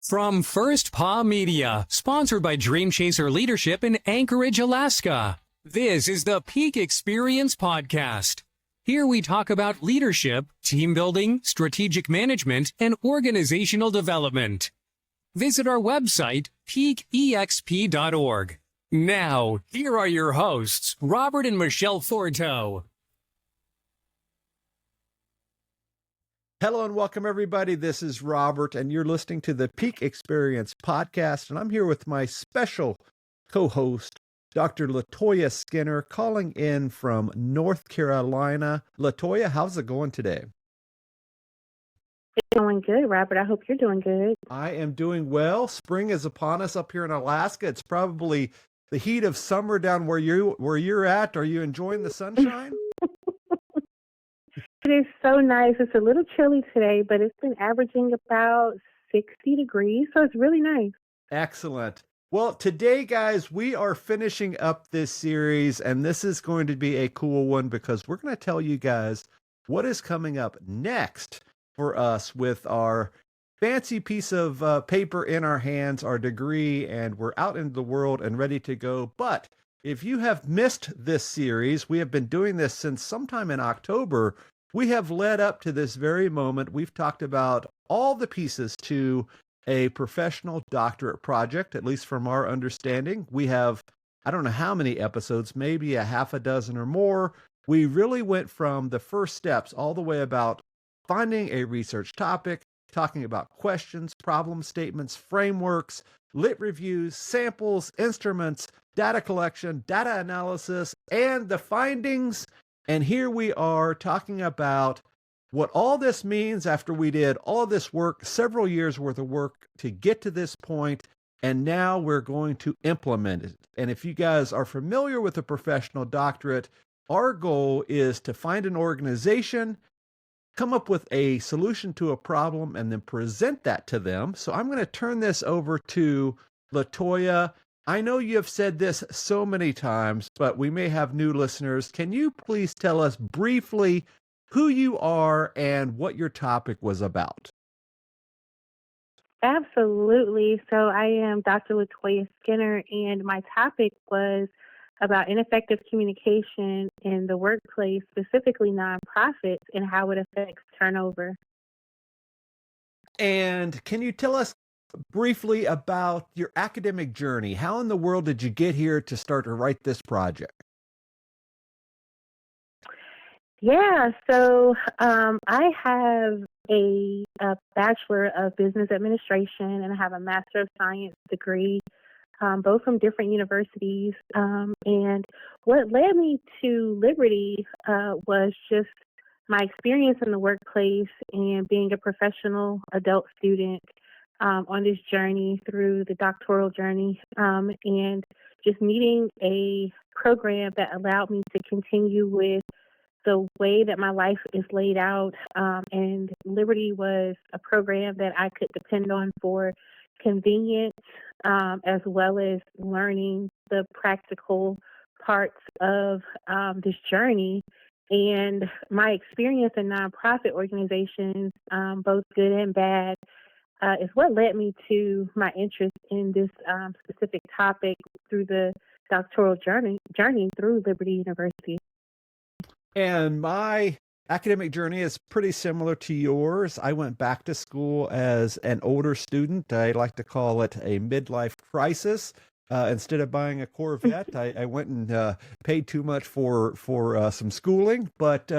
From First Paw Media, sponsored by Dream Chaser Leadership in Anchorage, Alaska. This is the Peak Experience Podcast. Here we talk about leadership, team building, strategic management, and organizational development. Visit our website, peakexp.org. Now, here are your hosts, Robert and Michelle Forto. Hello and welcome, everybody. This is Robert, and you're listening to the Peak Experience Podcast, and I'm here with my special co-host, Dr. Latoya Skinner, calling in from North Carolina. Latoya, how's it going today? It's going good, Robert. I hope you're doing good. I am doing well. Spring is upon us up here in Alaska. It's probably the heat of summer down where you're at. Are you enjoying the sunshine? It is so nice. It's a little chilly today, but it's been averaging about 60 degrees, so it's really nice. Excellent. Well, today, guys, we are finishing up this series, and this is going to be a cool one because we're going to tell you guys what is coming up next for us with our fancy piece of paper in our hands, our degree, and we're out into the world and ready to go. But if you have missed this series, we have been doing this since sometime in October. We have led up to this very moment. We've talked about all the pieces to a professional doctorate project, at least from our understanding. We have, I don't know how many episodes, maybe a half a dozen or more. We really went from the first steps all the way about finding a research topic, talking about questions, problem statements, frameworks, lit reviews, samples, instruments, data collection, data analysis, and the findings. And here we are talking about what all this means after we did all this work, several years worth of work to get to this point, and now we're going to implement it. And if you guys are familiar with a professional doctorate, our goal is to find an organization, come up with a solution to a problem, and then present that to them. So I'm going to turn this over to Latoya. I know you have said this so many times, but we may have new listeners. Can you please tell us briefly who you are and what your topic was about? Absolutely. So I am Dr. Latoya Skinner, and my topic was about ineffective communication in the workplace, specifically nonprofits, and how it affects turnover. And can you tell us briefly about your academic journey? How in the world did you get here to start to write this project? Yeah, so I have a Bachelor of Business Administration, and I have a Master of Science degree, both from different universities. And what led me to Liberty was just my experience in the workplace and being a professional adult student on this journey through the doctoral journey, and just needing a program that allowed me to continue with the way that my life is laid out. And Liberty was a program that I could depend on for convenience, as well as learning the practical parts of this journey. And my experience in nonprofit organizations, both good and bad, is what led me to my interest in this specific topic through the doctoral journey through Liberty University. And my academic journey is pretty similar to yours. I went back to school as an older student. I like to call it a midlife crisis. Instead of buying a Corvette, I went and paid too much for some schooling. But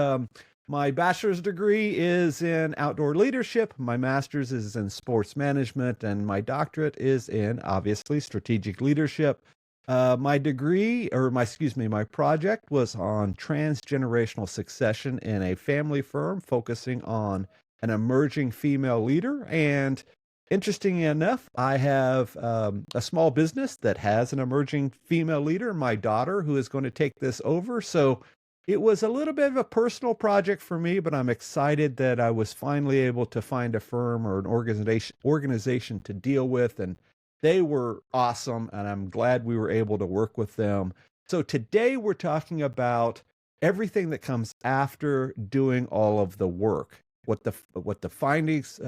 my bachelor's degree is in outdoor leadership. My master's is in sports management, and my doctorate is in, obviously, strategic leadership. My project was on transgenerational succession in a family firm, focusing on an emerging female leader. And interesting enough, I have a small business that has an emerging female leader, my daughter, who is going to take this over. So it was a little bit of a personal project for me, but I'm excited that I was finally able to find a firm or an organization to deal with, and they were awesome, and I'm glad we were able to work with them. So today we're talking about everything that comes after doing all of the work. what the findings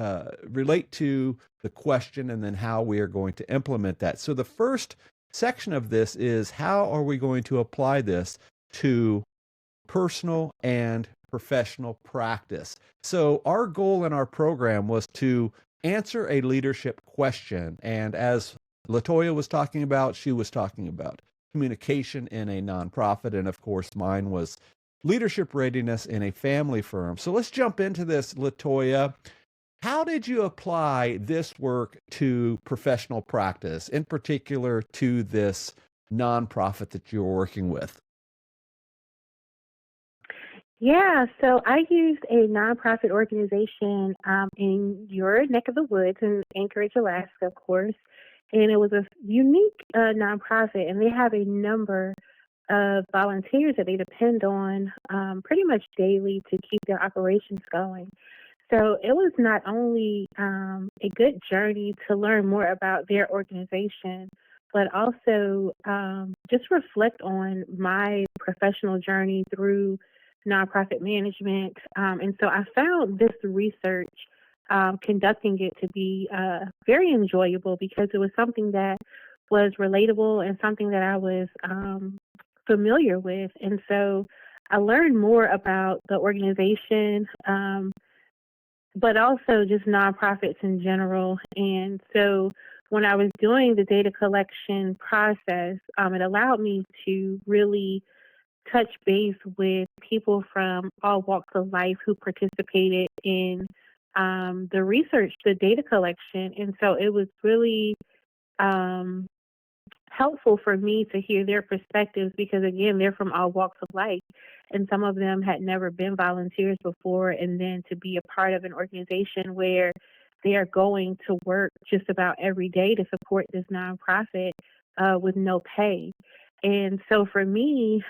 relate to the question, and then how we are going to implement that. So the first section of this is, how are we going to apply this to personal and professional practice? So our goal in our program was to answer a leadership question. And as Latoya was talking about, she was talking about communication in a nonprofit. And of course, mine was leadership readiness in a family firm. So let's jump into this, Latoya. How did you apply this work to professional practice, in particular to this nonprofit that you're working with? Yeah, so I used a nonprofit organization in your neck of the woods in Anchorage, Alaska, of course. And it was a unique nonprofit, and they have a number of volunteers that they depend on pretty much daily to keep their operations going. So it was not only a good journey to learn more about their organization, but also just reflect on my professional journey through nonprofit management. And so I found this research, conducting it, to be very enjoyable because it was something that was relatable and something that I was familiar with. And so I learned more about the organization, but also just nonprofits in general. And so when I was doing the data collection process, it allowed me to really touch base with people from all walks of life who participated in the research, the data collection. And so it was really helpful for me to hear their perspectives because, again, they're from all walks of life. And some of them had never been volunteers before. And then to be a part of an organization where they are going to work just about every day to support this nonprofit with no pay. And so for me,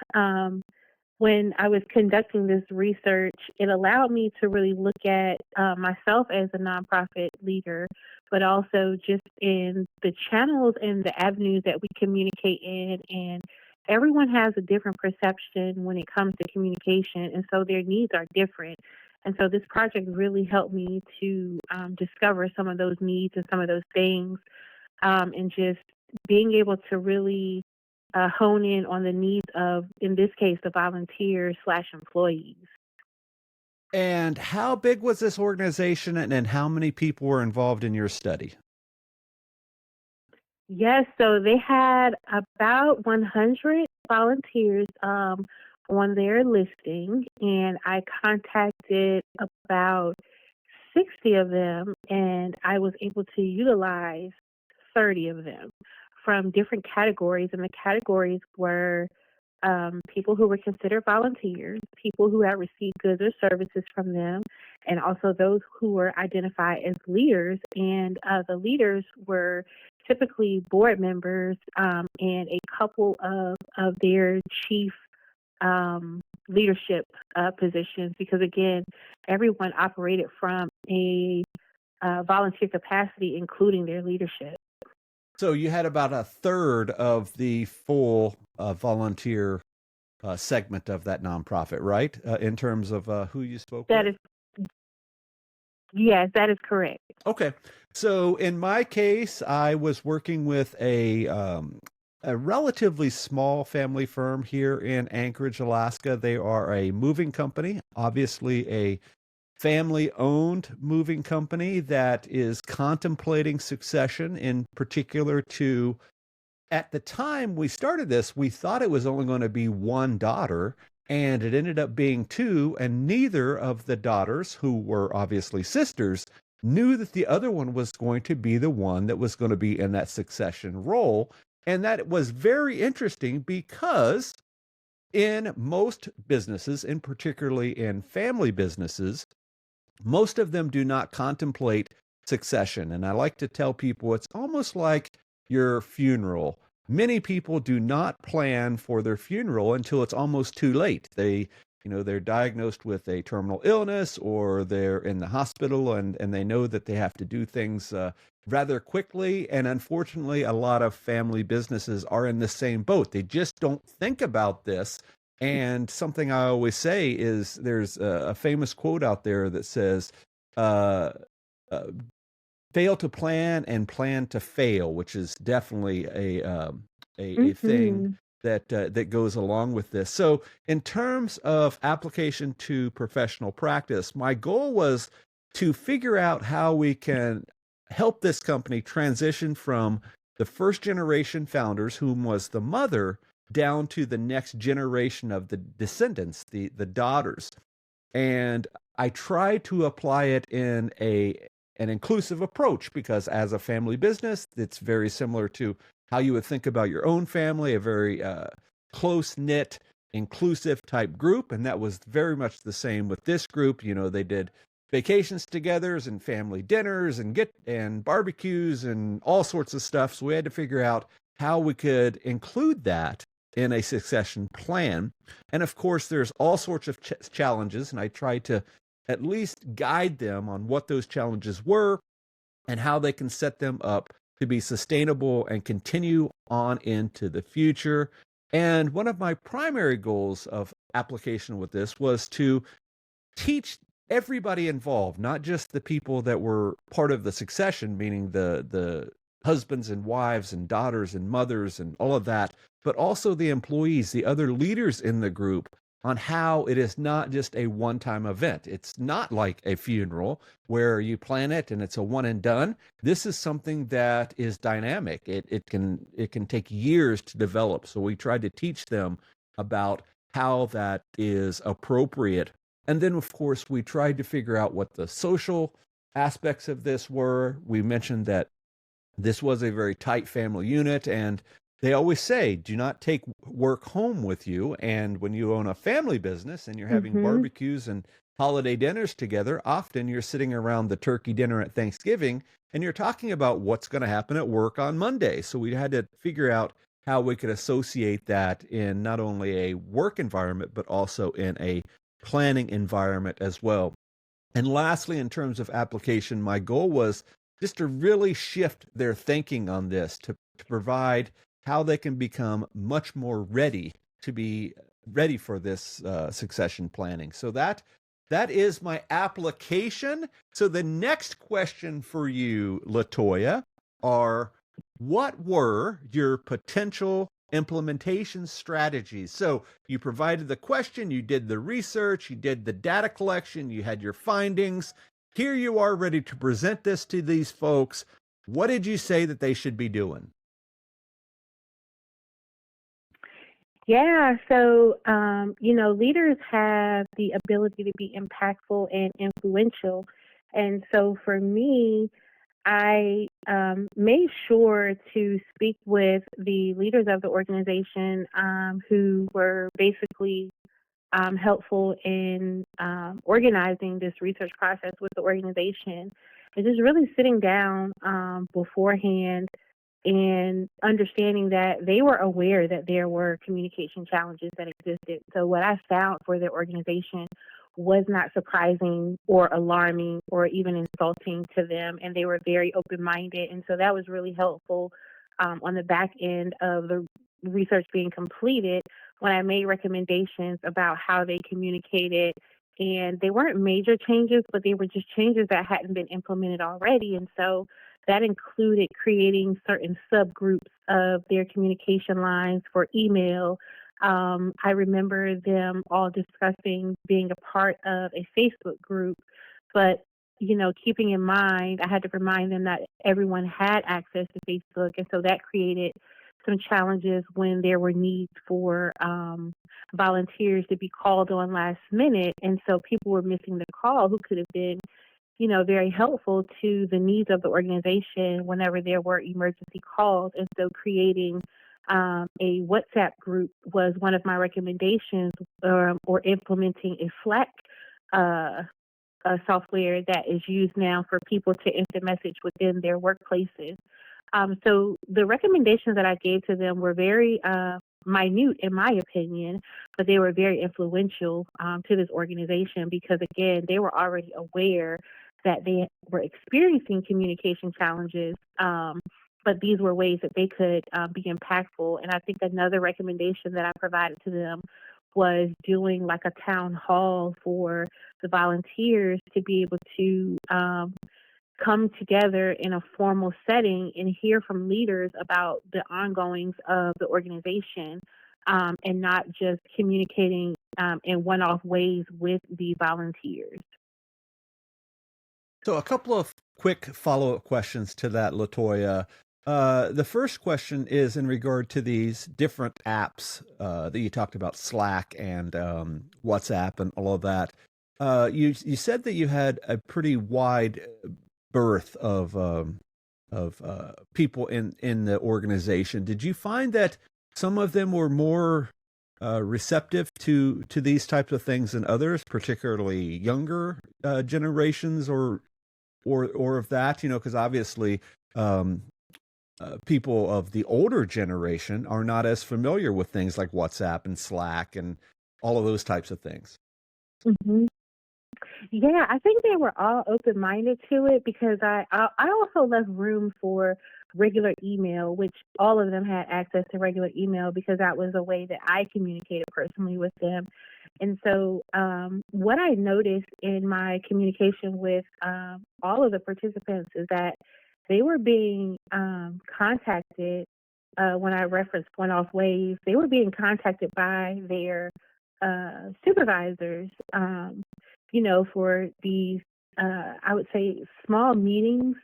when I was conducting this research, it allowed me to really look at myself as a nonprofit leader, but also just in the channels and the avenues that we communicate in. And everyone has a different perception when it comes to communication, and so their needs are different. And so this project really helped me to discover some of those needs and some of those things, and just being able to really hone in on the needs of, in this case, the volunteers/employees. And how big was this organization, and how many people were involved in your study? Yes, so they had about 100 volunteers on their listing, and I contacted about 60 of them, and I was able to utilize 30 of them from different categories. And the categories were people who were considered volunteers, people who had received goods or services from them, and also those who were identified as leaders. And the leaders were typically board members and a couple of their chief leadership positions, because again, everyone operated from a volunteer capacity, including their leadership. So you had about a third of the full volunteer segment of that nonprofit, right? In terms of who you spoke with? Yes, that is correct. Okay. So in my case, I was working with a relatively small family firm here in Anchorage, Alaska. They are a moving company, obviously a family-owned moving company that is contemplating succession, in particular to, at the time we started this, we thought it was only going to be one daughter, and it ended up being two, and neither of the daughters, who were obviously sisters, knew that the other one was going to be the one that was going to be in that succession role. And that was very interesting because in most businesses, and particularly in family businesses, most of them do not contemplate succession. And I like to tell people it's almost like your funeral. Many people do not plan for their funeral until it's almost too late. They're diagnosed with a terminal illness, or they're in the hospital, and they know that they have to do things rather quickly. And unfortunately, a lot of family businesses are in the same boat. They just don't think about this And something I always say is there's a famous quote out there that says, uh, uh, fail to plan and plan to fail, which is definitely a thing Mm-hmm. that goes along with this. So, in terms of application to professional practice, my goal was to figure out how we can help this company transition from the first generation founders, whom was the mother, down to the next generation of the descendants, the daughters. And I try to apply it in an inclusive approach, because as a family business, it's very similar to how you would think about your own family, a very close knit, inclusive type group. And that was very much the same with this group. You know, they did vacations together and family dinners and barbecues and all sorts of stuff. So we had to figure out how we could include that in a succession plan. And of course, there's all sorts of challenges, and I try to at least guide them on what those challenges were and how they can set them up to be sustainable and continue on into the future. And one of my primary goals of application with this was to teach everybody involved, not just the people that were part of the succession, meaning the husbands and wives and daughters and mothers and all of that, but also the employees, the other leaders in the group, on how it is not just a one-time event. It's not like a funeral where you plan it and it's a one and done. This is something that is dynamic. It can take years to develop. So we tried to teach them about how that is appropriate. And then, of course, we tried to figure out what the social aspects of this were. We mentioned that this was a very tight family unit, and they always say, do not take work home with you. And when you own a family business and you're having Mm-hmm. barbecues and holiday dinners together, often you're sitting around the turkey dinner at Thanksgiving and you're talking about what's going to happen at work on Monday. So we had to figure out how we could associate that in not only a work environment, but also in a planning environment as well. And lastly, in terms of application, my goal was just to really shift their thinking on this to provide how they can become much more ready to be ready for this succession planning. So that is my application. So the next question for you, Latoya, are what were your potential implementation strategies? So you provided the question, you did the research, you did the data collection, you had your findings. Here you are ready to present this to these folks. What did you say that they should be doing? Yeah, so, leaders have the ability to be impactful and influential. And so for me, I made sure to speak with the leaders of the organization who were basically helpful in organizing this research process with the organization, and just really sitting down beforehand and understanding that they were aware that there were communication challenges that existed. So what I found for their organization was not surprising or alarming or even insulting to them, and they were very open-minded. And so that was really helpful on the back end of the research being completed when I made recommendations about how they communicated. And they weren't major changes, but they were just changes that hadn't been implemented already. And so that included creating certain subgroups of their communication lines for email. I remember them all discussing being a part of a Facebook group, but keeping in mind, I had to remind them that everyone had access to Facebook, and so that created some challenges when there were needs for volunteers to be called on last minute, and so people were missing the call who could have been very helpful to the needs of the organization whenever there were emergency calls. And so creating a WhatsApp group was one of my recommendations, or implementing a Slack software that is used now for people to instant message within their workplaces. So the recommendations that I gave to them were very minute, in my opinion, but they were very influential to this organization because, again, they were already aware that they were experiencing communication challenges, but these were ways that they could be impactful. And I think another recommendation that I provided to them was doing like a town hall for the volunteers to be able to come together in a formal setting and hear from leaders about the ongoings of the organization, and not just communicating in one-off ways with the volunteers. So a couple of quick follow-up questions to that, Latoya. The first question is in regard to these different apps that you talked about, Slack and WhatsApp and all of that. You said that you had a pretty wide berth of people in the organization. Did you find that some of them were more receptive to these types of things than others, particularly younger generations or of that? Because obviously people of the older generation are not as familiar with things like WhatsApp and Slack and all of those types of things. Mm-hmm. Yeah, I think they were all open-minded to it because I also left room for regular email, which all of them had access to regular email because that was a way that I communicated personally with them. And so what I noticed in my communication with all of the participants is that they were being contacted when I referenced one-off ways. They were being contacted by their supervisors, for these, I would say, small meetings.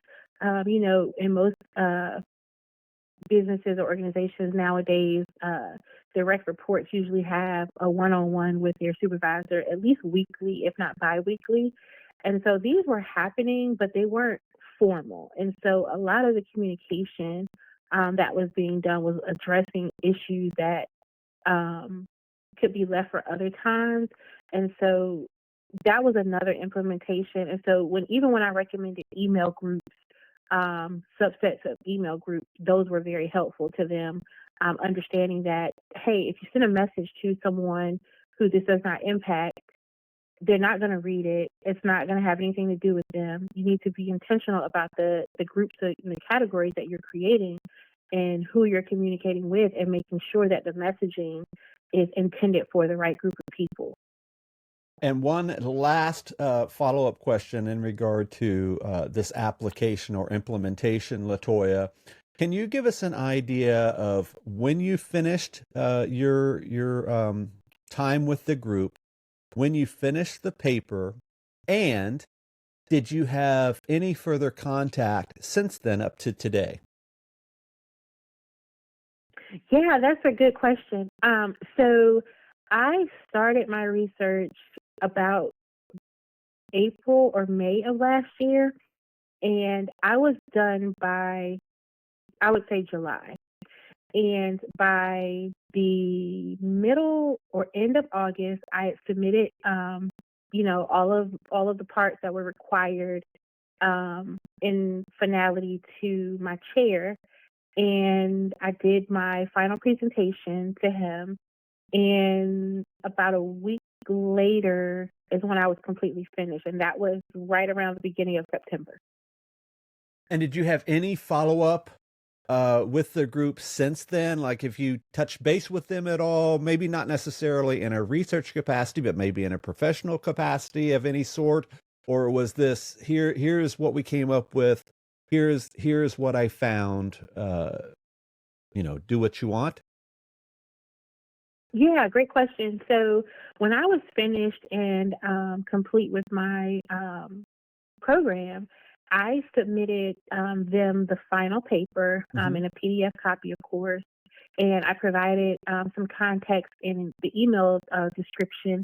In most businesses or organizations nowadays, direct reports usually have a one-on-one with their supervisor at least weekly, if not bi-weekly. And so these were happening, but they weren't formal. And so a lot of the communication that was being done was addressing issues that could be left for other times. And so that was another implementation. And so when I recommended email groups, subsets of email groups, those were very helpful to them, understanding that, hey, if you send a message to someone who this does not impact, they're not going to read it. It's not going to have anything to do with them. You need to be intentional about the groups, the categories that you're creating and who you're communicating with, and making sure that the messaging is intended for the right group of people. And one last follow-up question in regard to this application or implementation, Latoya. Can you give us an idea of when you finished your time with the group, when you finished the paper, and did you have any further contact since then up to today? Yeah, that's a good question. So I started my research about April or May of last year, and I was done by, I would say, July. And by the middle or end of August, I had submitted, all of the parts that were required in finality to my chair, and I did my final presentation to him. And about a week later is when I was completely finished, and that was right around the beginning of September. And did you have any follow-up with the group since then? Like, if you touch base with them at all, maybe not necessarily in a research capacity, but maybe in a professional capacity of any sort? Or was this, here's what we came up with, here's what I found, do what you want? Yeah, great question. So when I was finished and complete with my program, I submitted them the final paper in a PDF copy, of course, and I provided some context in the email description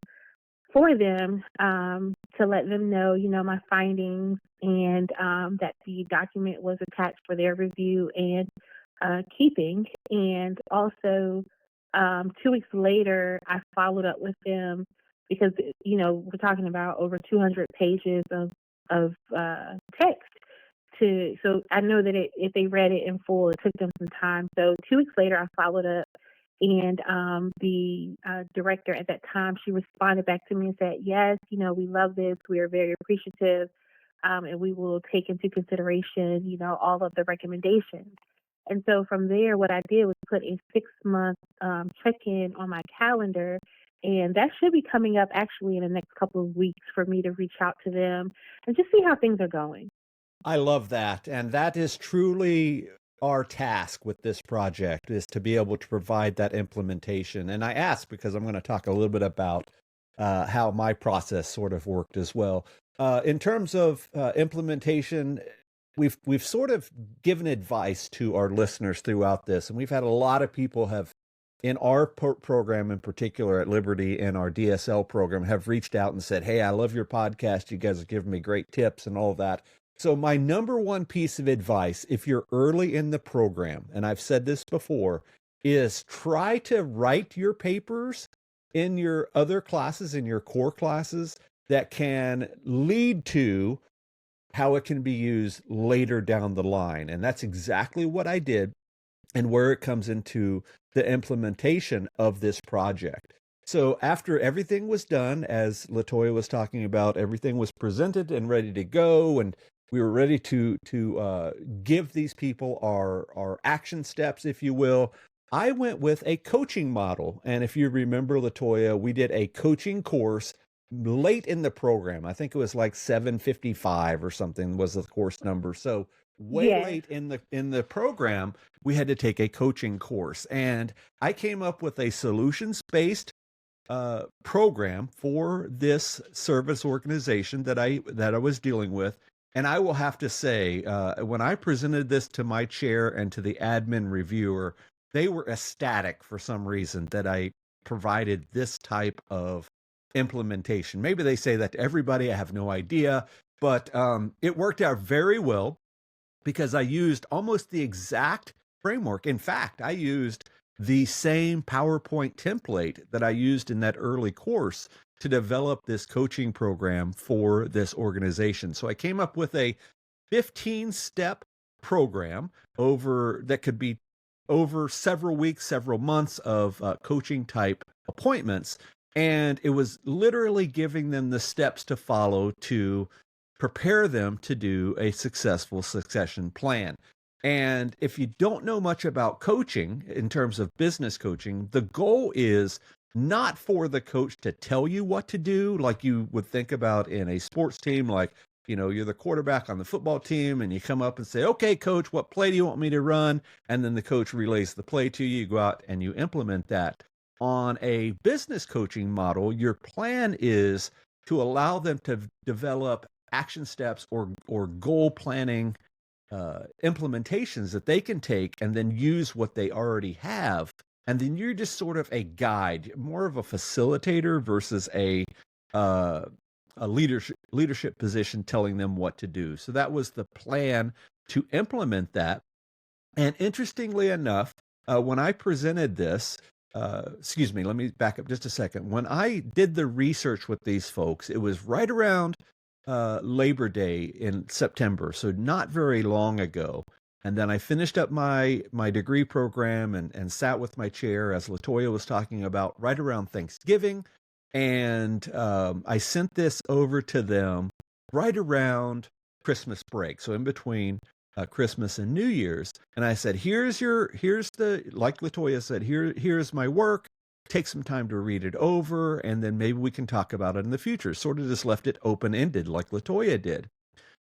for them to let them know, my findings, and that the document was attached for their review and keeping. And also, 2 weeks later, I followed up with them because, we're talking about over 200 pages of text. So I know that if they read it in full, it took them some time. So 2 weeks later, I followed up, and the director at that time, she responded back to me and said, yes, we love this. We are very appreciative, and we will take into consideration, all of the recommendations. And so from there, what I did was put a 6-month check-in on my calendar And that should be coming up actually in the next couple of weeks for me to reach out to them and just see how things are going. I love that. And that is truly our task with this project, is to be able to provide that implementation. And I ask because I'm going to talk a little bit about how my process sort of worked as well. In terms of implementation, we've sort of given advice to our listeners throughout this, and we've had a lot of people have, in our program in particular at Liberty, in our DSL program, have reached out and said, "Hey, I love your podcast. You guys are giving me great tips and all of that." So my number one piece of advice, if you're early in the program, and I've said this before, is try to write your papers in your other classes, in your core classes, that can lead to how it can be used later down the line. And that's exactly what I did, and where it comes into the implementation of this project. So after everything was done, as Latoya was talking about, everything was presented and ready to go, and we were ready to give these people our action steps, if you will. I went with a coaching model. And if you remember, Latoya, we did a coaching course late in the program. I think it was like 7:55 or something was the course number. So way late in the program, we had to take a coaching course. And I came up with a solutions-based program for this service organization that I was dealing with. And I will have to say, when I presented this to my chair and to the admin reviewer, they were ecstatic for some reason that I provided this type of implementation. Maybe they say that to everybody, I have no idea, but it worked out very well because I used almost the exact framework. In fact, I used the same PowerPoint template that I used in that early course to develop this coaching program for this organization. So I came up with a 15-step program that could be over several weeks, several months of coaching type appointments. And it was literally giving them the steps to follow to prepare them to do a successful succession plan. And if you don't know much about coaching in terms of business coaching, the goal is not for the coach to tell you what to do, like you would think about in a sports team, like, you're the quarterback on the football team and you come up and say, "Okay, coach, what play do you want me to run?" And then the coach relays the play to you. You go out and you implement that. On a business coaching model, your plan is to allow them to develop action steps or goal planning implementations that they can take and then use what they already have. And then you're just sort of a guide, more of a facilitator versus a leadership position telling them what to do. So that was the plan to implement that. And interestingly enough, when I presented this, excuse me, let me back up just a second. When I did the research with these folks, it was right around Labor Day in September, so not very long ago. And then I finished up my degree program and sat with my chair, as Latoya was talking about, right around Thanksgiving. And I sent this over to them right around Christmas break, so in between Christmas and New Year's. And I said, here's like Latoya said, here's my work. Take some time to read it over, and then maybe we can talk about it in the future. Sort of just left it open-ended like Latoya did.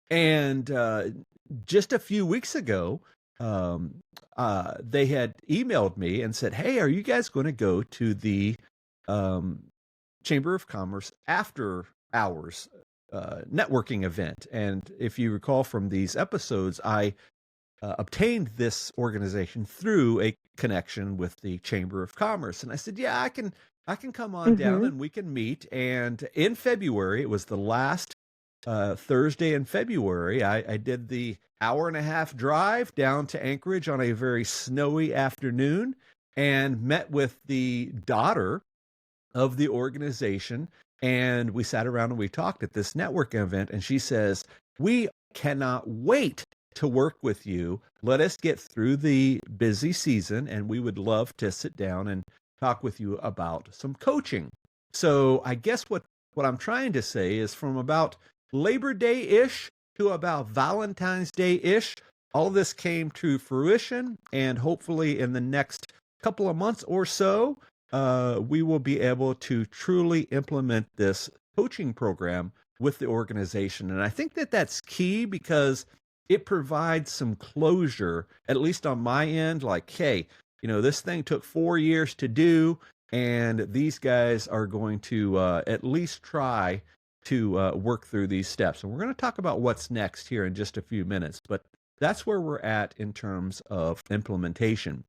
And just a few weeks ago, they had emailed me and said, "Hey, are you guys going to go to the Chamber of Commerce after hours networking event?" And if you recall from these episodes, I obtained this organization through a connection with the Chamber of Commerce. And I said, "Yeah, I can come on down and we can meet." And in February, it was the last Thursday in February, I did the hour-and-a-half drive down to Anchorage on a very snowy afternoon and met with the daughter of the organization. And we sat around and we talked at this networking event. And she says, "We cannot wait to work with you. Let us get through the busy season, and we would love to sit down and talk with you about some coaching." So I guess what I'm trying to say is, from about Labor Day-ish to about Valentine's Day-ish, all of this came to fruition, and hopefully in the next couple of months or so, we will be able to truly implement this coaching program with the organization. And I think that that's key because it provides some closure, at least on my end, like, hey, this thing took 4 years to do, and these guys are going to at least try to work through these steps. And we're going to talk about what's next here in just a few minutes, but that's where we're at in terms of implementation.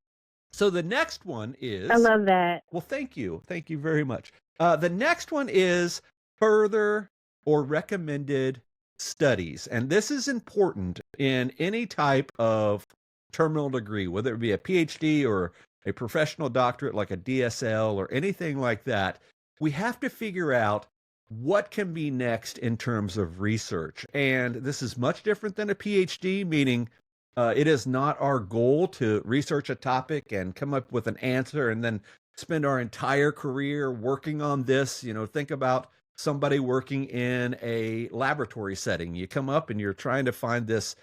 So the next one is... I love that. Well, thank you. Thank you very much. The next one is further or recommended studies. And this is important in any type of terminal degree, whether it be a PhD or a professional doctorate like a DSL or anything like that. We have to figure out what can be next in terms of research. And this is much different than a PhD, meaning it is not our goal to research a topic and come up with an answer and then spend our entire career working on this. Think about somebody working in a laboratory setting. You come up and you're trying to find this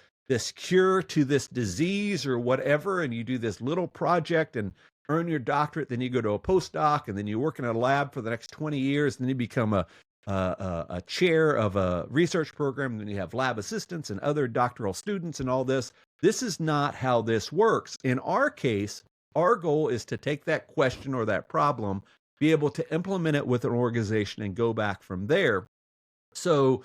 cure to this disease or whatever, and you do this little project and earn your doctorate. Then you go to a postdoc, and then you work in a lab for the next 20 years, and then you become a chair of a research program, and then you have lab assistants and other doctoral students and all this. This is not how this works. In our case, our goal is to take that question or that problem, be able to implement it with an organization and go back from there. So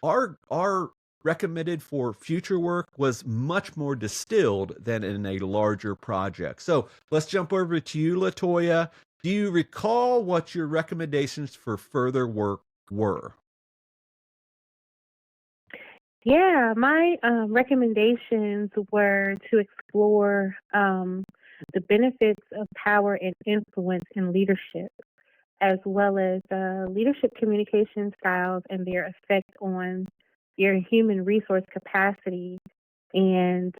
our recommended for future work was much more distilled than in a larger project. So let's jump over to you, Latoya. Do you recall what your recommendations for further work were? Yeah, my recommendations were to explore the benefits of power and influence in leadership, as well as leadership communication styles and their effect on your human resource capacity, and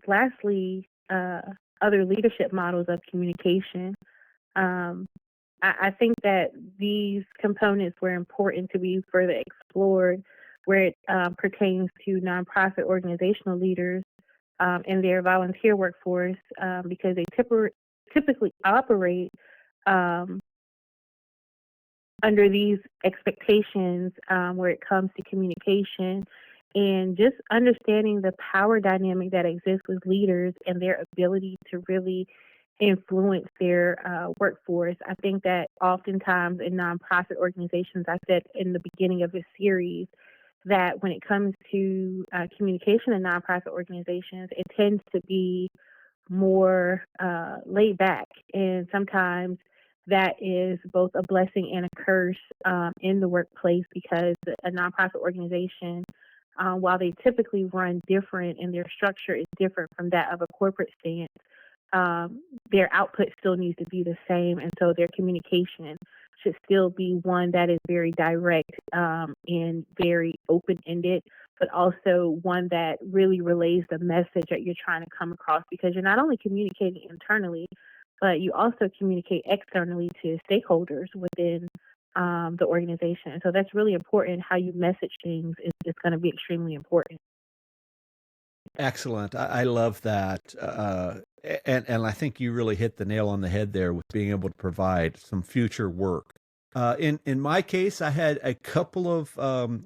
lastly, other leadership models of communication. I think that these components were important to be further explored where it pertains to nonprofit organizational leaders and their volunteer workforce because they typically operate under these expectations where it comes to communication and just understanding the power dynamic that exists with leaders and their ability to really influence their workforce. I think that oftentimes in nonprofit organizations, I said in the beginning of this series, that when it comes to communication in nonprofit organizations, it tends to be more laid back. And sometimes that is both a blessing and a curse in the workplace because a nonprofit organization, while they typically run different and their structure is different from that of a corporate stance, their output still needs to be the same. And so their communication should still be one that is very direct and very open-ended, but also one that really relays the message that you're trying to come across, because you're not only communicating internally, but you also communicate externally to stakeholders within the organization. And so that's really important. How you message things is going to be extremely important. Excellent. I love that. And I think you really hit the nail on the head there with being able to provide some future work. In my case, I had a couple of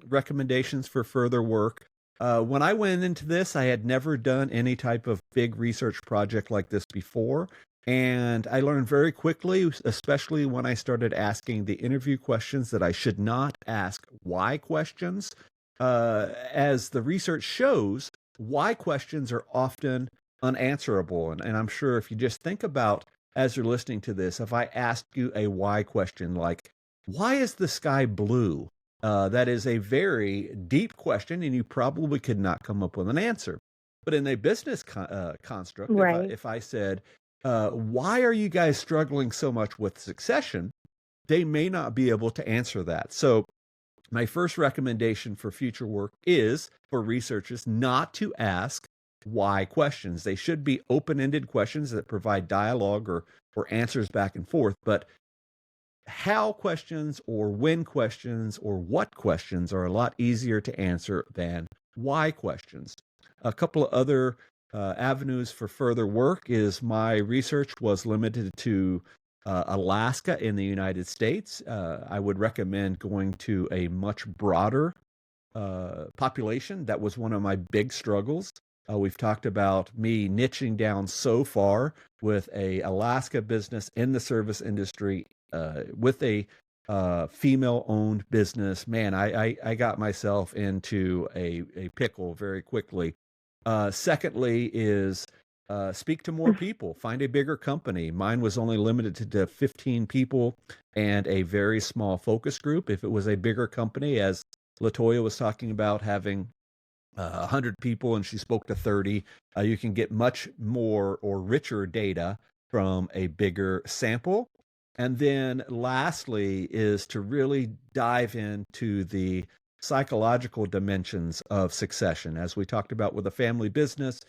recommendations for further work. When I went into this, I had never done any type of big research project like this before. And I learned very quickly, especially when I started asking the interview questions, that I should not ask why questions. As the research shows, why questions are often unanswerable. And I'm sure if you just think about, as you're listening to this, if I asked you a why question, like, why is the sky blue? That is a very deep question, and you probably could not come up with an answer. But in a business construct, Right. if I said, why are you guys struggling so much with succession? They may not be able to answer that. So my first recommendation for future work is for researchers not to ask why questions. They should be open-ended questions that provide dialogue or answers back and forth. But how questions or when questions or what questions are a lot easier to answer than why questions. A couple of other avenues for further work is my research was limited to Alaska in the United States. I would recommend going to a much broader population. That was one of my big struggles. We've talked about me niching down so far with a Alaska business in the service industry, with a female-owned business. Man, I got myself into a pickle very quickly. Secondly is speak to more people, find a bigger company. Mine was only limited to 15 people and a very small focus group. If it was a bigger company, as Latoya was talking about having 100 people and she spoke to 30, you can get much more or richer data from a bigger sample. And then lastly is to really dive into the psychological dimensions of succession. As we talked about with a family business,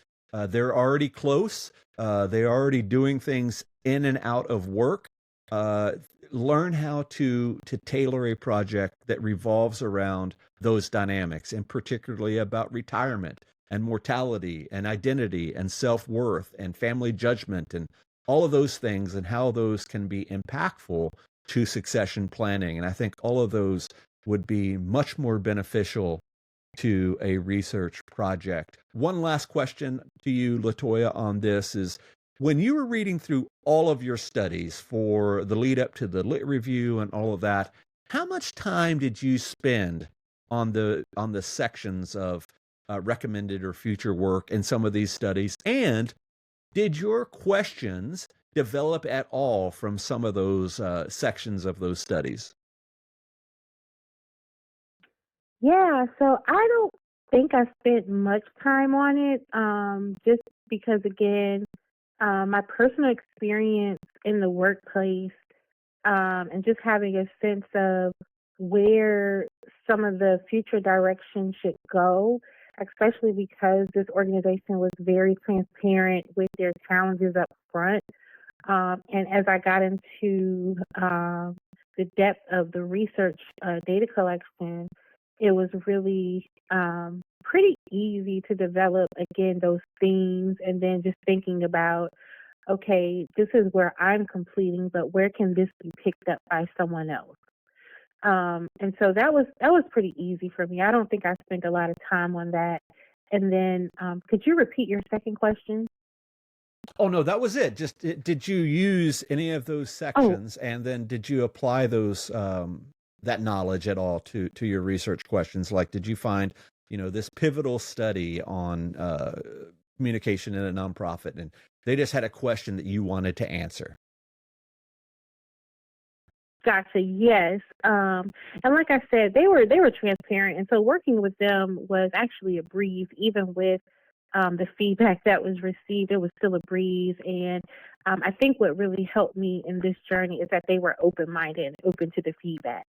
they're already close. They're already doing things in and out of work. Learn how to tailor a project that revolves around those dynamics, and particularly about retirement and mortality and identity and self-worth and family judgment and all of those things, and how those can be impactful to succession planning. And I think all of those would be much more beneficial to a research project. One last question to you, Latoya, on this is, when you were reading through all of your studies for the lead up to the lit review and all of that, how much time did you spend on the sections of recommended or future work in some of these studies? And did your questions develop at all from some of those sections of those studies? Yeah, so I don't think I spent much time on it, just because, again, my personal experience in the workplace, and just having a sense of where some of the future direction should go, especially because this organization was very transparent with their challenges up front. And as I got into the depth of the research data collection, it was really pretty easy to develop, again, those themes, and then just thinking about, okay, this is where I'm completing, but where can this be picked up by someone else? And so that was pretty easy for me. I don't think I spent a lot of time on that. And then, could you repeat your second question? Oh, no, that was it. Just did you use any of those sections, and then did you apply those that knowledge at all to your research questions? Like, did you find, this pivotal study on communication in a nonprofit, and they just had a question that you wanted to answer? Gotcha. Yes. And like I said, they were transparent, and so working with them was actually a breeze. Even with the feedback that was received, it was still a breeze. And I think what really helped me in this journey is that they were open-minded and open to the feedback.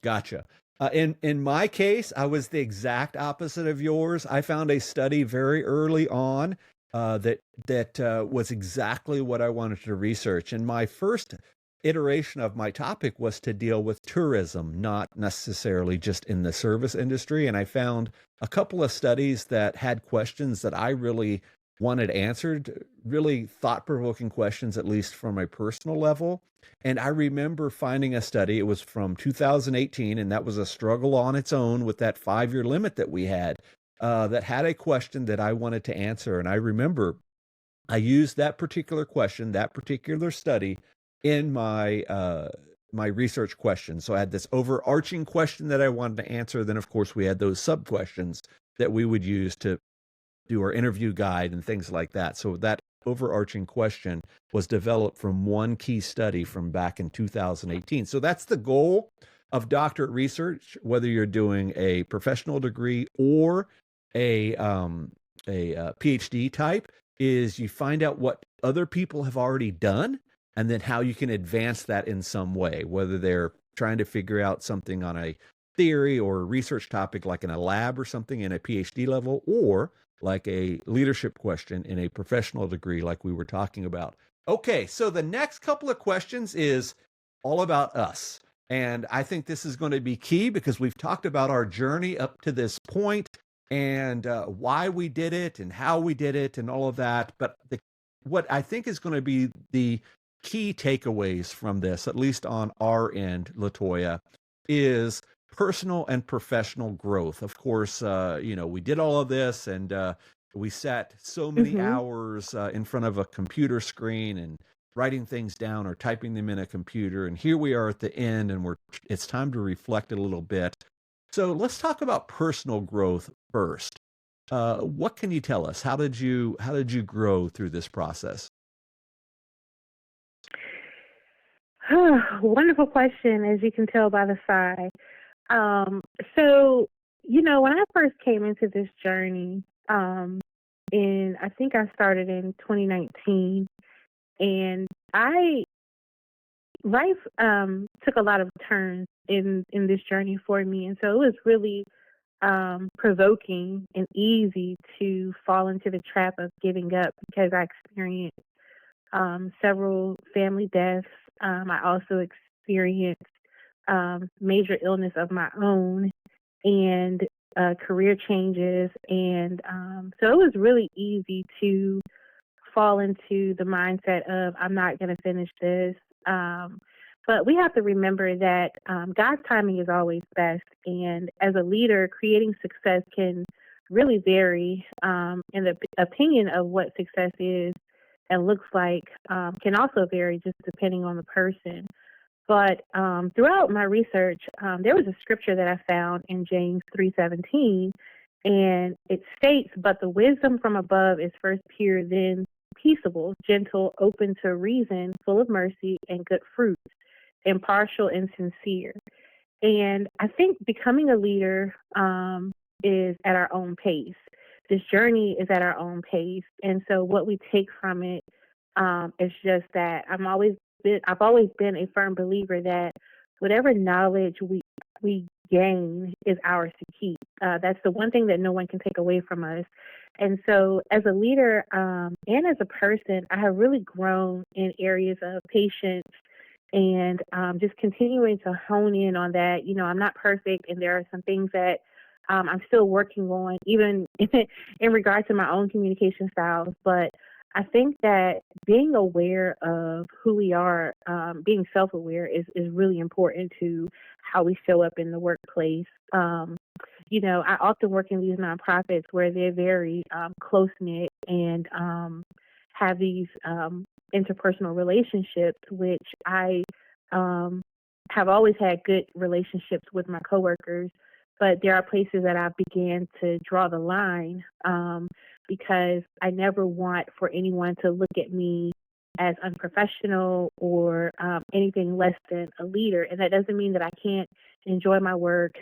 Gotcha. In my case, I was the exact opposite of yours. I found a study very early on that was exactly what I wanted to research. And my first iteration of my topic was to deal with tourism, not necessarily just in the service industry. And I found a couple of studies that had questions that I really wanted answered, really thought-provoking questions, at least from a personal level. And I remember finding a study, it was from 2018, and that was a struggle on its own with that 5-year limit that we had, that had a question that I wanted to answer. And I remember I used that particular question, that particular study, in my my research question. So I had this overarching question that I wanted to answer. Then, of course, we had those sub questions that we would use to do our interview guide and things like that. So that overarching question was developed from one key study from back in 2018. So that's the goal of doctorate research, whether you're doing a professional degree or a PhD type, is you find out what other people have already done, and then how you can advance that in some way, whether they're trying to figure out something on a theory or a research topic like in a lab or something in a PhD level, or like a leadership question in a professional degree like we were talking about. Okay, so the next couple of questions is all about us. And I think this is going to be key because we've talked about our journey up to this point and why we did it and how we did it and all of that. But what I think is going to be the key takeaways from this, at least on our end, Latoya, is personal and professional growth. Of course, we did all of this, and we sat so many Mhm. hours in front of a computer screen and writing things down or typing them in a computer. And here we are at the end, and it's time to reflect a little bit. So let's talk about personal growth first. What can you tell us? How did you grow through this process? Wonderful question, as you can tell by the sigh. Um, so, when I first came into this journey, I think I started in 2019, and life took a lot of turns in this journey for me, and so it was really provoking and easy to fall into the trap of giving up because I experienced several family deaths. I also experienced major illness of my own and career changes. And so it was really easy to fall into the mindset of, I'm not going to finish this. But we have to remember that God's timing is always best. And as a leader, creating success can really vary. And the opinion of what success is and looks like can also vary just depending on the person. But throughout my research, there was a scripture that I found in James 3:17, and it states, "But the wisdom from above is first pure, then peaceable, gentle, open to reason, full of mercy and good fruits, impartial and sincere." And I think becoming a leader is at our own pace. This journey is at our own pace, and so what we take from it is just that I've always been a firm believer that whatever knowledge we gain is ours to keep. That's the one thing that no one can take away from us. And so, as a leader and as a person, I have really grown in areas of patience and just continuing to hone in on that. I'm not perfect, and there are some things that I'm still working on, even in regard to my own communication styles. But I think that being aware of who we are, being self-aware is really important to how we show up in the workplace. I often work in these nonprofits where they're very close-knit and have these interpersonal relationships, which I have always had good relationships with my coworkers. But there are places that I began to draw the line because I never want for anyone to look at me as unprofessional or anything less than a leader. And that doesn't mean that I can't enjoy my work,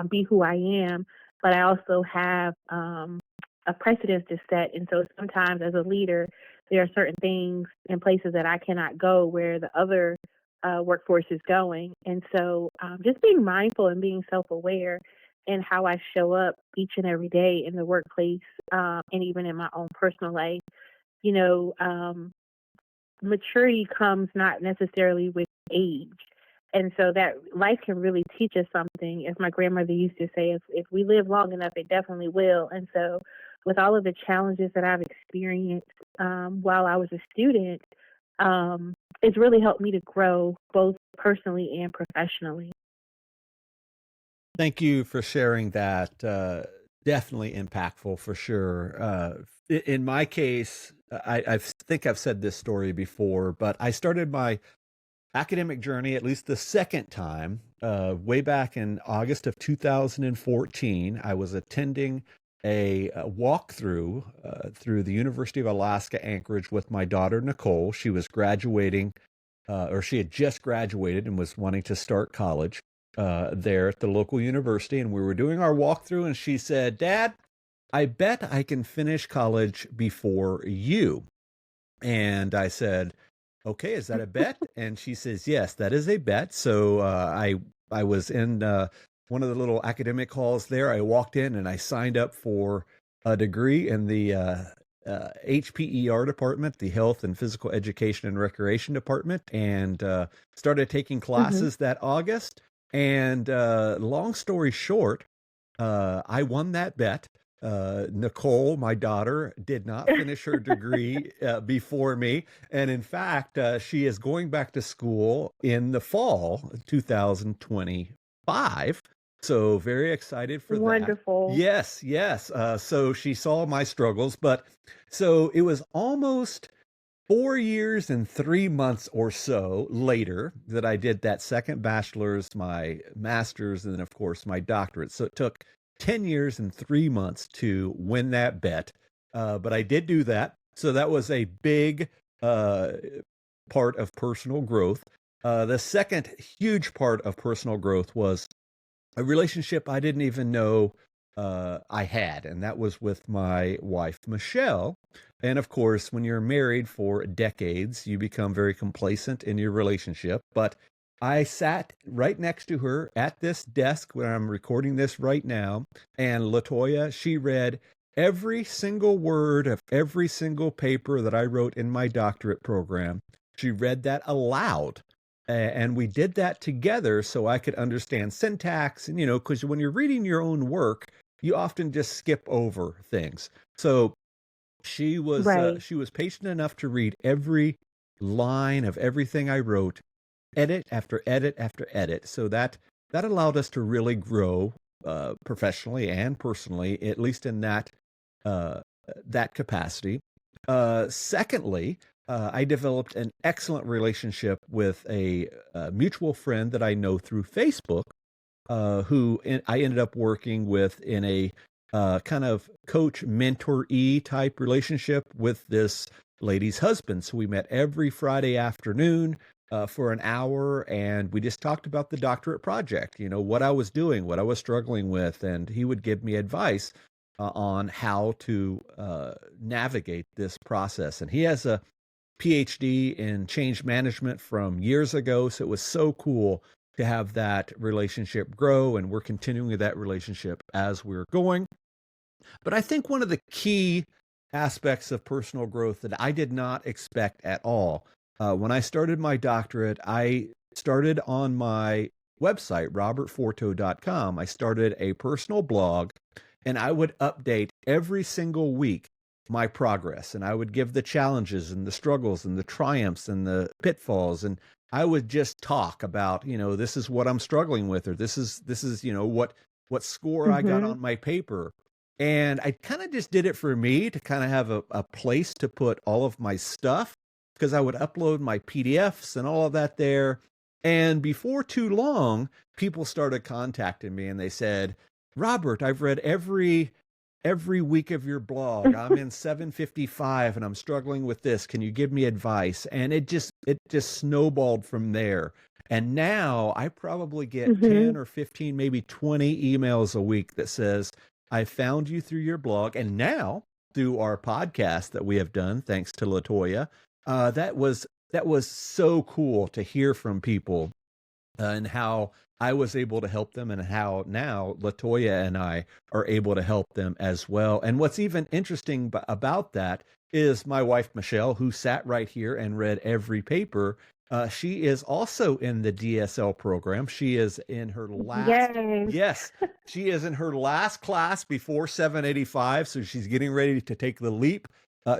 be who I am, but I also have a precedence to set. And so sometimes as a leader, there are certain things and places that I cannot go where the other workforce is going. And so just being mindful and being self-aware in how I show up each and every day in the workplace and even in my own personal life. Maturity comes not necessarily with age. And so that life can really teach us something. As my grandmother used to say, if we live long enough, it definitely will. And so with all of the challenges that I've experienced while I was a student, it's really helped me to grow both personally and professionally. Thank you for sharing that. Definitely impactful for sure. In my case, I think I've said this story before, but I started my academic journey, at least the second time, way back in August of 2014. I was attending a walkthrough through the University of Alaska Anchorage with my daughter, Nicole. She was graduating, or she had just graduated and was wanting to start college there at the local university. And we were doing our walkthrough, and she said, "Dad, I bet I can finish college before you." And I said, "Okay, is that a bet?" And she says, "Yes, that is a bet." So I was in one of the little academic halls there. I walked in and I signed up for a degree in the HPER department, the Health and Physical Education and Recreation department, and started taking classes that August. And long story short, I won that bet. Nicole, my daughter, did not finish her degree before me. And in fact, she is going back to school in the fall 2025. So very excited for that. Wonderful. Yes, yes. So she saw my struggles, but so it was almost 4 years and 3 months or so later that I did that second bachelor's, my master's, and then, of course, my doctorate. So it took 10 years and 3 months to win that bet. But I did do that. So that was a big uh, part of personal growth. The second huge part of personal growth was a relationship I didn't even know I had, and that was with my wife, Michelle. And of course, when you're married for decades, you become very complacent in your relationship. But I sat right next to her at this desk when I'm recording this right now, and Latoya, she read every single word of every single paper that I wrote in my doctorate program. She read that aloud, and we did that together so I could understand syntax. And, because when you're reading your own work, you often just skip over things. So Right. she was patient enough to read every line of everything I wrote, edit after edit after edit. So that allowed us to really grow professionally and personally, at least in uh, that capacity. Secondly, I developed an excellent relationship with a mutual friend that I know through Facebook, I ended up working with in a kind of coach mentor-y type relationship with this lady's husband. So we met every Friday afternoon for an hour, and we just talked about the doctorate project, what I was doing, what I was struggling with, and he would give me advice on how to navigate this process. And he has a PhD in change management from years ago, so it was so cool to have that relationship grow, and we're continuing that relationship as we're going. But I think one of the key aspects of personal growth that I did not expect at all, when I started my doctorate, I started on my website, robertforto.com. I started a personal blog, and I would update every single week my progress, and I would give the challenges and the struggles and the triumphs and the pitfalls, and I would just talk about, this is what I'm struggling with, or this is what score I got Mhm. on my paper. And I kind of just did it for me to kind of have a place to put all of my stuff, because I would upload my PDFs and all of that there. And before too long, people started contacting me and they said, Robert, I've read every week of your blog. I'm in 755 and I'm struggling with this. Can you give me advice? And it just snowballed from there. And now I probably get 10 Mhm. or 15, maybe 20 emails a week that says, I found you through your blog. And now through our podcast that we have done, thanks to Latoya, that was so cool to hear from people and how I was able to help them, and how now Latoya and I are able to help them as well. And what's even interesting about that is my wife, Michelle, who sat right here and read every paper. She is also in the DSL program. She is in her last, Yes. yes, she is in her last class before 785. So she's getting ready to take the leap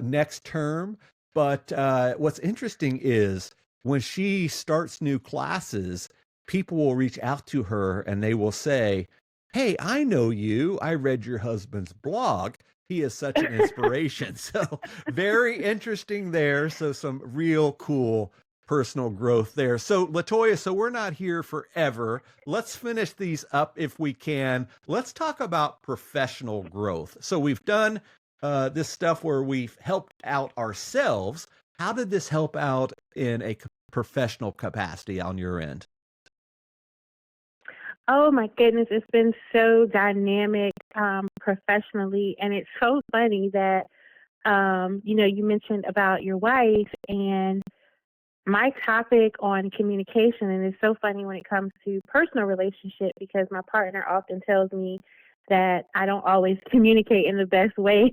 next term. But what's interesting is when she starts new classes, people will reach out to her and they will say, Hey, I know you. I read your husband's blog. He is such an inspiration. So, very interesting there. So, some real cool personal growth there. So, Latoya, so we're not here forever. Let's finish these up if we can. Let's talk about professional growth. So, we've done this stuff where we've helped out ourselves. How did this help out in a professional capacity on your end? Oh my goodness, it's been so dynamic professionally, and it's so funny that you mentioned about your wife and my topic on communication, and it's so funny when it comes to personal relationship because my partner often tells me that I don't always communicate in the best way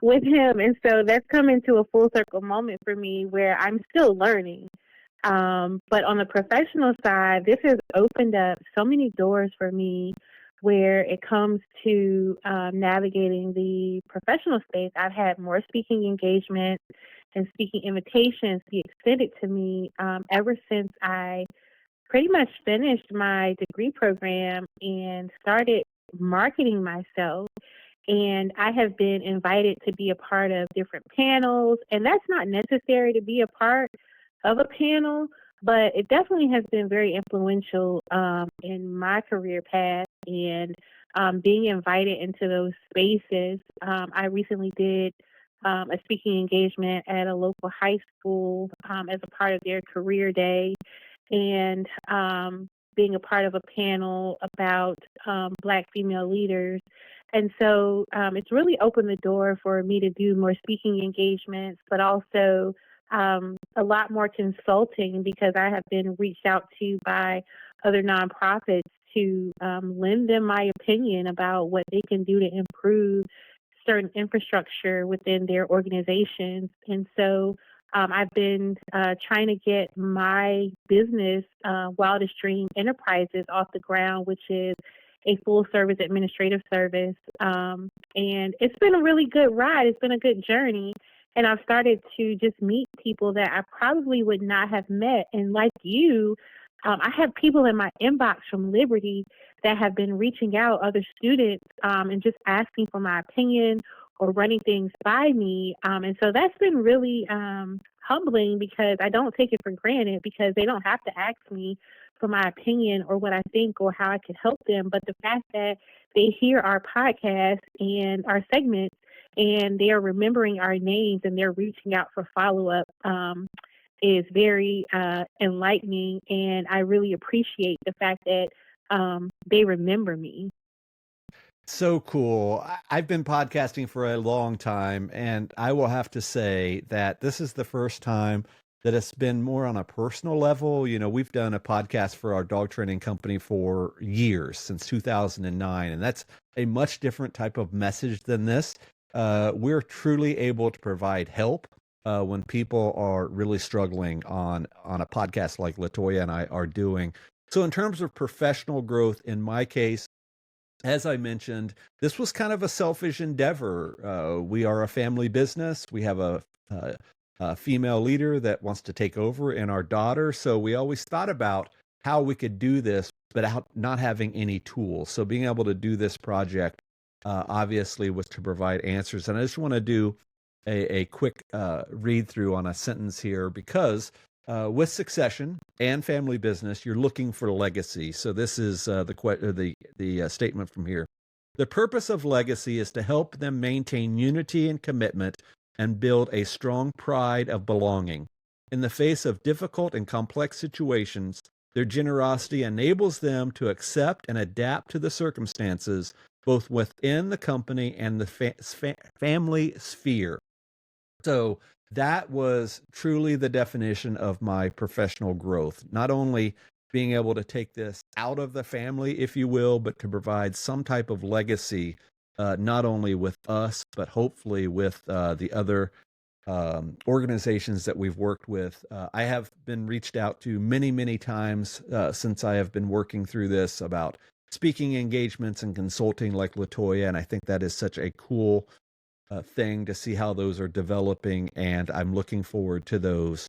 with him, and so that's come into a full circle moment for me where I'm still learning. But on the professional side, this has opened up so many doors for me where it comes to navigating the professional space. I've had more speaking engagements and speaking invitations be extended to me ever since I pretty much finished my degree program and started marketing myself. And I have been invited to be a part of different panels. And that's not necessary to be a part of a panel, but it definitely has been very influential in my career path and being invited into those spaces. I recently did a speaking engagement at a local high school as a part of their career day, and being a part of a panel about Black female leaders. And so it's really opened the door for me to do more speaking engagements, but also a lot more consulting, because I have been reached out to by other nonprofits to lend them my opinion about what they can do to improve certain infrastructure within their organizations. And so I've been trying to get my business, Wildest Dream Enterprises, off the ground, which is a full service administrative service. And it's been a really good ride. It's been a good journey. And I've started to just meet people that I probably would not have met. And like you, I have people in my inbox from Liberty that have been reaching out, other students, and just asking for my opinion or running things by me. And so that's been really humbling, because I don't take it for granted, because they don't have to ask me for my opinion or what I think or how I could help them. But the fact that they hear our podcast and our segments and they are remembering our names and they're reaching out for follow-up is very enlightening. And I really appreciate the fact that they remember me. So cool. I've been podcasting for a long time, and I will have to say that this is the first time that it's been more on a personal level. You know, we've done a podcast for our dog training company for years, since 2009, and that's a much different type of message than this. We're truly able to provide help when people are really struggling on a podcast like Latoya and I are doing. So in terms of professional growth, in my case, as I mentioned, this was kind of a selfish endeavor. We are a family business. We have a female leader that wants to take over, and our daughter. So we always thought about how we could do this without not having any tools. So being able to do this project obviously was to provide answers. And I just want to do a quick read through on a sentence here, because with succession and family business, you're looking for legacy. So this is the statement from here. The purpose of legacy is to help them maintain unity and commitment and build a strong pride of belonging. In the face of difficult and complex situations, their generosity enables them to accept and adapt to the circumstances, both within the company and the family sphere. So that was truly the definition of my professional growth. Not only being able to take this out of the family, if you will, but to provide some type of legacy, not only with us, but hopefully with the other organizations that we've worked with. I have been reached out to many, many times since I have been working through this about speaking engagements and consulting like Latoya, and I think that is such a cool thing to see how those are developing, and I'm looking forward to those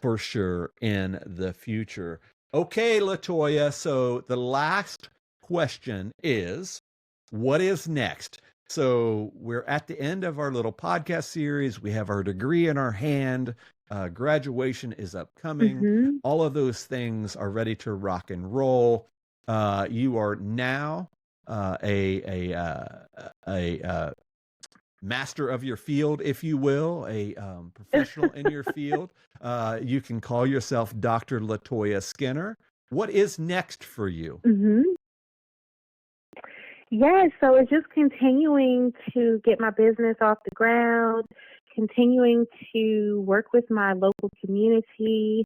for sure in the future. Okay, Latoya, so the last question is, what is next? So we're at the end of our little podcast series. We have our degree in our hand. Graduation is upcoming. Mm-hmm. All of those things are ready to rock and roll. You are now a master of your field, if you will, a professional in your field. You can call yourself Dr. Latoya Skinner. What is next for you? Mm-hmm. Yeah, so it's just continuing to get my business off the ground, continuing to work with my local community,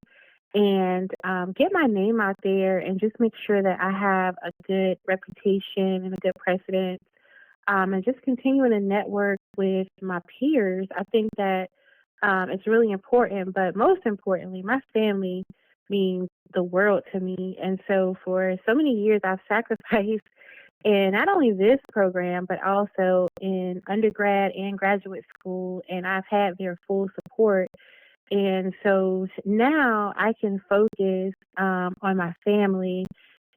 and get my name out there, and just make sure that I have a good reputation and a good precedent, and just continuing to network with my peers. I think that it's really important, but most importantly, my family means the world to me. And so for so many years, I've sacrificed in not only this program, but also in undergrad and graduate school. And I've had their full support. And so now I can focus on my family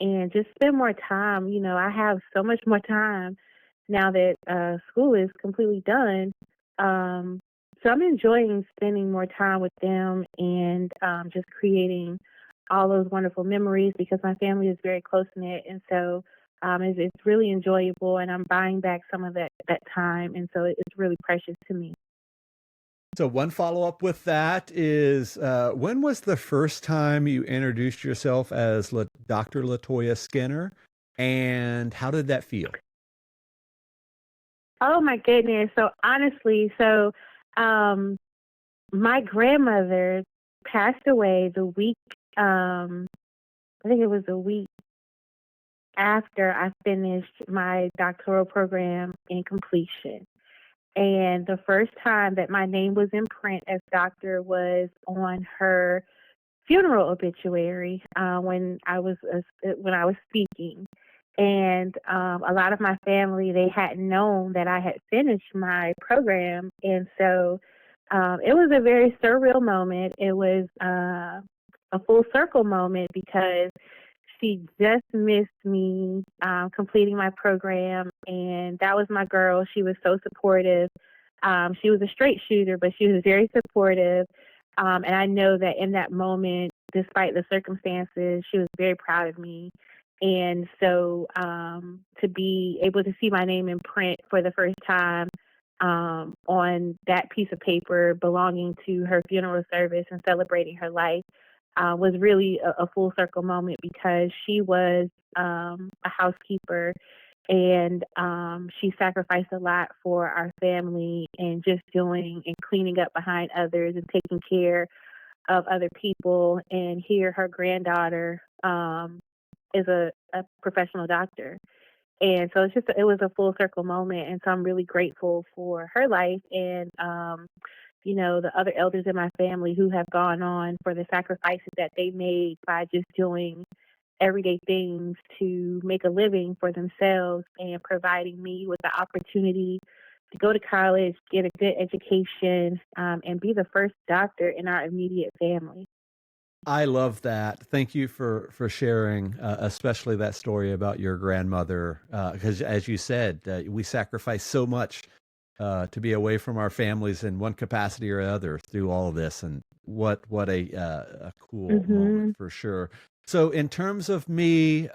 and just spend more time. You know, I have so much more time now that school is completely done. So I'm enjoying spending more time with them and just creating all those wonderful memories because my family is very close knit. And so it's really enjoyable, and I'm buying back some of that time. And so it's really precious to me. So one follow-up with that is, when was the first time you introduced yourself as Dr. Latoya Skinner, and how did that feel? Oh my goodness. So honestly, my grandmother passed away the week, I think it was a week after I finished my doctoral program in completion. And the first time that my name was in print as doctor was on her funeral obituary when I was speaking. And a lot of my family, they hadn't known that I had finished my program. And so it was a very surreal moment. It was a full circle moment because she just missed me completing my program. And that was my girl. She was so supportive. She was a straight shooter, but she was very supportive. And I know that in that moment, despite the circumstances, she was very proud of me. And so to be able to see my name in print for the first time on that piece of paper belonging to her funeral service and celebrating her life was really a full circle moment because she was a housekeeper and she sacrificed a lot for our family and just doing and cleaning up behind others and taking care of other people. And here her granddaughter is a professional doctor. And so it was a full circle moment. And so I'm really grateful for her life and, the other elders in my family who have gone on for the sacrifices that they made by just doing everyday things to make a living for themselves and providing me with the opportunity to go to college, get a good education, and be the first doctor in our immediate family. I love that. Thank you for sharing, especially that story about your grandmother, because as you said, we sacrifice so much to be away from our families in one capacity or other through all of this, and what a cool moment for sure. So in terms of me,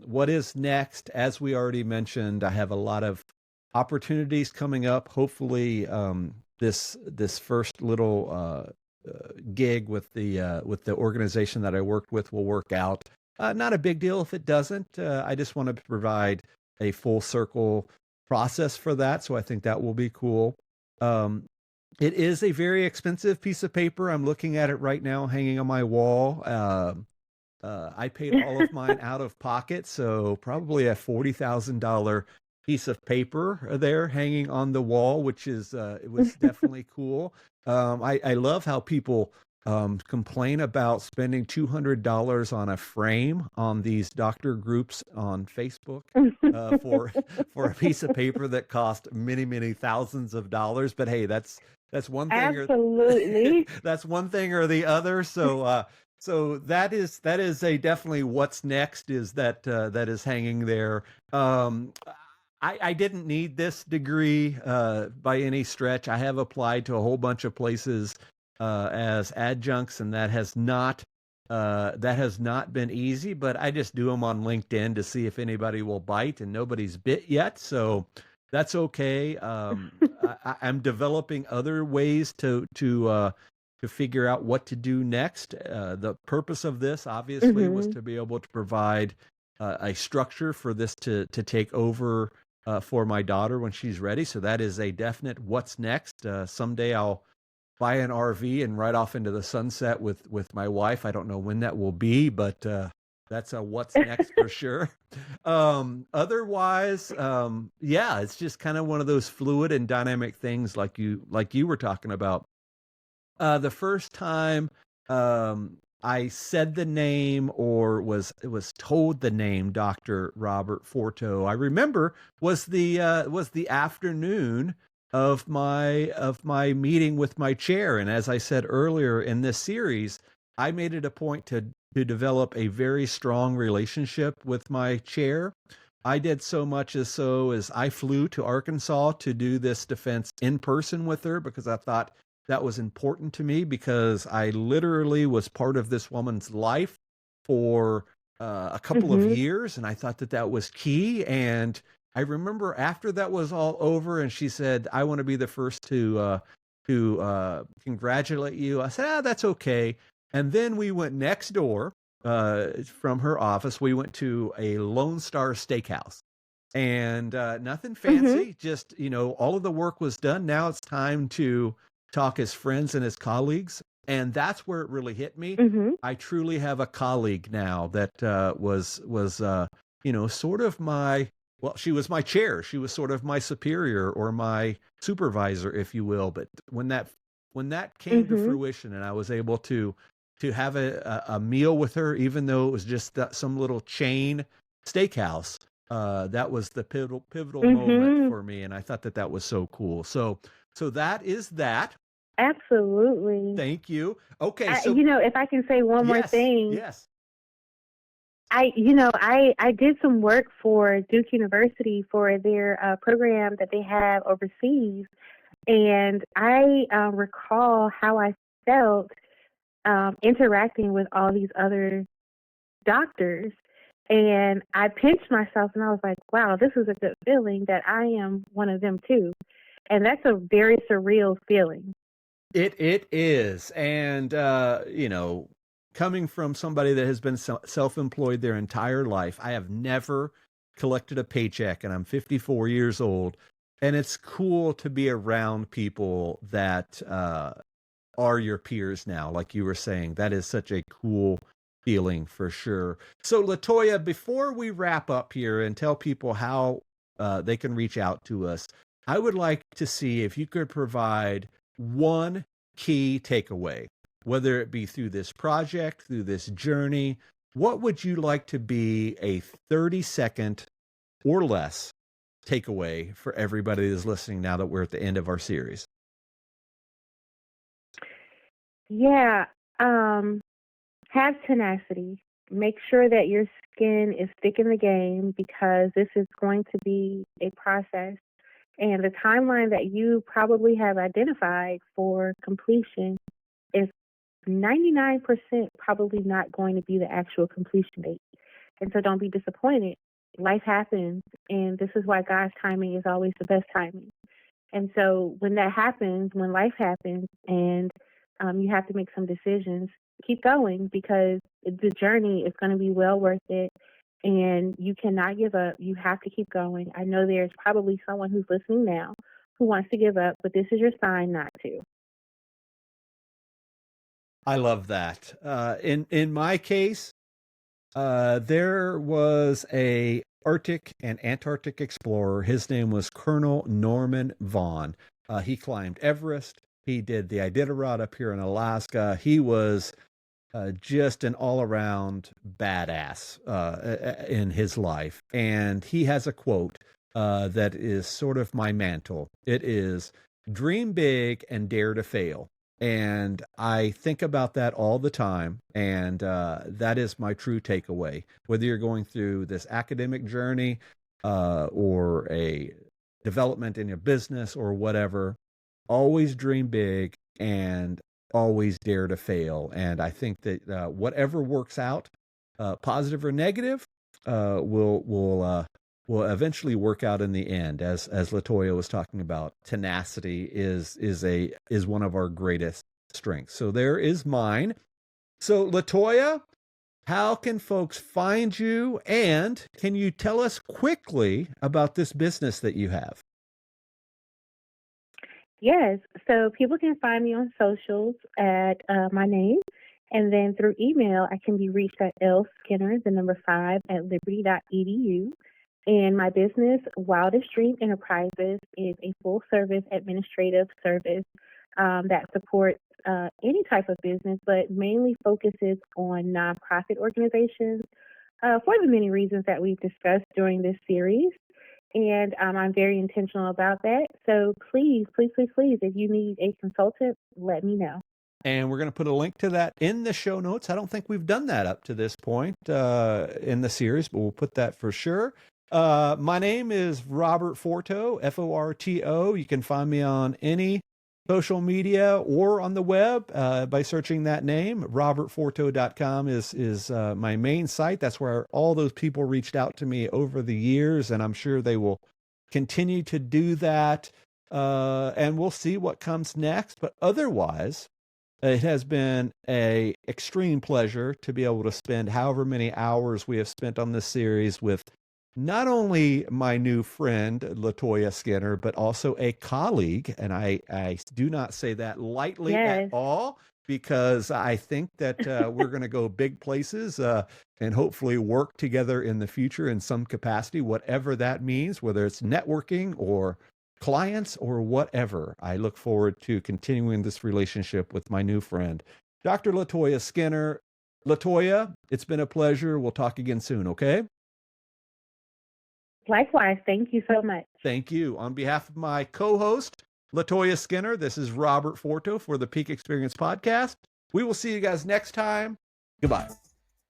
what is next? As we already mentioned, I have a lot of opportunities coming up. Hopefully, this first little gig with the organization that I worked with will work out. Not a big deal if it doesn't. I just want to provide a full circle process for that, so I think that will be cool. It is a very expensive piece of paper. I'm looking at it right now, hanging on my wall. I paid all of mine out of pocket, so probably a $40,000 piece of paper there hanging on the wall, which is it was definitely cool. I love how people complain about spending $200 on a frame on these doctor groups on Facebook for a piece of paper that cost many thousands of dollars. But hey, that's one thing. Absolutely. That's one thing or the other. So so that is a definitely what's next is that is hanging there. I didn't need this degree by any stretch. I have applied to a whole bunch of places as adjuncts, and that has not been easy. But I just do them on LinkedIn to see if anybody will bite, and nobody's bit yet. So that's okay. I'm developing other ways to figure out what to do next. The purpose of this, obviously, was to be able to provide a structure for this to take over for my daughter when she's ready. So that is a definite what's next. Someday I'll buy an RV and ride off into the sunset with my wife. I don't know when that will be, but that's a what's next for sure. Otherwise, yeah, it's just kind of one of those fluid and dynamic things like you were talking about. The first time I said the name or was told the name Dr. Robert Forto, I remember was the afternoon of my meeting with my chair. And as I said earlier in this series, I made it a point to develop a very strong relationship with my chair. I did so much as I flew to Arkansas to do this defense in person with her because I thought that was important to me because I literally was part of this woman's life for a couple of Mhm. years, and I thought that that was key. And I remember after that was all over, and she said, "I want to be the first to congratulate you." I said, "Ah, that's okay." And then we went next door from her office. We went to a Lone Star Steakhouse, and nothing Mhm. fancy. Just all of the work was done. Now it's time to talk as friends and as colleagues, and that's where it really hit me. Mhm. I truly have a colleague now that was sort of my well, she was my chair. She was sort of my superior or my supervisor, if you will. But when that came to Mhm. fruition, and I was able to have a meal with her, even though it was just some little chain steakhouse. That was the pivotal moment Mhm. for me, and I thought that that was so cool. So that is that. Absolutely. Thank you. Okay, so If I can say one more yes, thing, yes. I did some work for Duke University for their program that they have overseas, and I recall how I felt interacting with all these other doctors. And I pinched myself and I was like, wow, this is a good feeling that I am one of them too. And that's a very surreal feeling. It is, and coming from somebody that has been self-employed their entire life, I have never collected a paycheck, and I'm 54 years old, and it's cool to be around people that are your peers now, like you were saying. That is such a cool feeling for sure. So, Latoya, before we wrap up here and tell people how they can reach out to us, I would like to see if you could provide one key takeaway, whether it be through this project, through this journey. What would you like to be a 30-second or less takeaway for everybody that's listening now that we're at the end of our series? Yeah, um, have tenacity. Make sure that your skin is thick in the game because this is going to be a process. And the timeline that you probably have identified for completion is 99% probably not going to be the actual completion date. And so don't be disappointed. Life happens, and this is why God's timing is always the best timing. And so when that happens, when life happens, and you have to make some decisions, keep going because the journey is going to be well worth it. And you cannot give up. You have to keep going. I know there's probably someone who's listening now who wants to give up, but this is your sign not to. I love that. In my case, there was a Arctic and Antarctic explorer. His name was Colonel Norman Vaughn. He climbed Everest. He did the Iditarod up here in Alaska. He was just an all-around badass in his life. And he has a quote that is sort of my mantle. It is, "Dream big and dare to fail." And I think about that all the time. And that is my true takeaway. Whether you're going through this academic journey or a development in your business or whatever, always dream big and always dare to fail. And I think that whatever works out, positive or negative, will eventually work out in the end. As Latoya was talking about, tenacity is one of our greatest strengths. So there is mine. So Latoya, how can folks find you, and can you tell us quickly about this business that you have? Yes, so people can find me on socials at my name, and then through email, I can be reached at lskinner, the number 5, at liberty.edu. And my business, Wildest Dream Enterprises, is a full service administrative service that supports any type of business, but mainly focuses on nonprofit organizations for the many reasons that we've discussed during this series. And I'm very intentional about that. So please, if you need a consultant, let me know. And we're going to put a link to that in the show notes. I don't think we've done that up to this point in the series, but we'll put that for sure. My name is Robert Forto, Forto. You can find me on any social media or on the web by searching that name. robertforto.com is my main site. That's where all those people reached out to me over the years, and I'm sure they will continue to do that. And we'll see what comes next. But otherwise, it has been an extreme pleasure to be able to spend however many hours we have spent on this series with not only my new friend, Latoya Skinner, but also a colleague. And I do not say that lightly at all, because I think that we're going to go big places and hopefully work together in the future in some capacity, whatever that means, whether it's networking or clients or whatever. I look forward to continuing this relationship with my new friend, Dr. Latoya Skinner. Latoya, it's been a pleasure. We'll talk again soon, okay? Likewise. Thank you so much. Thank you. On behalf of my co-host, Latoya Skinner, this is Robert Forto for the Peak Experience Podcast. We will see you guys next time. Goodbye.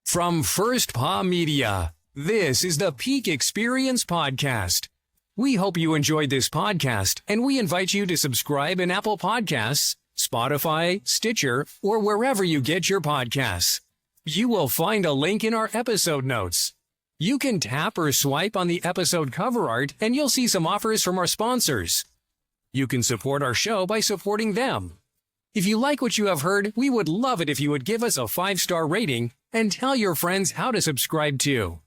From First Paw Media, this is the Peak Experience Podcast. We hope you enjoyed this podcast, and we invite you to subscribe in Apple Podcasts, Spotify, Stitcher, or wherever you get your podcasts. You will find a link in our episode notes. You can tap or swipe on the episode cover art, and you'll see some offers from our sponsors. You can support our show by supporting them. If you like what you have heard, we would love it if you would give us a 5-star rating and tell your friends how to subscribe too.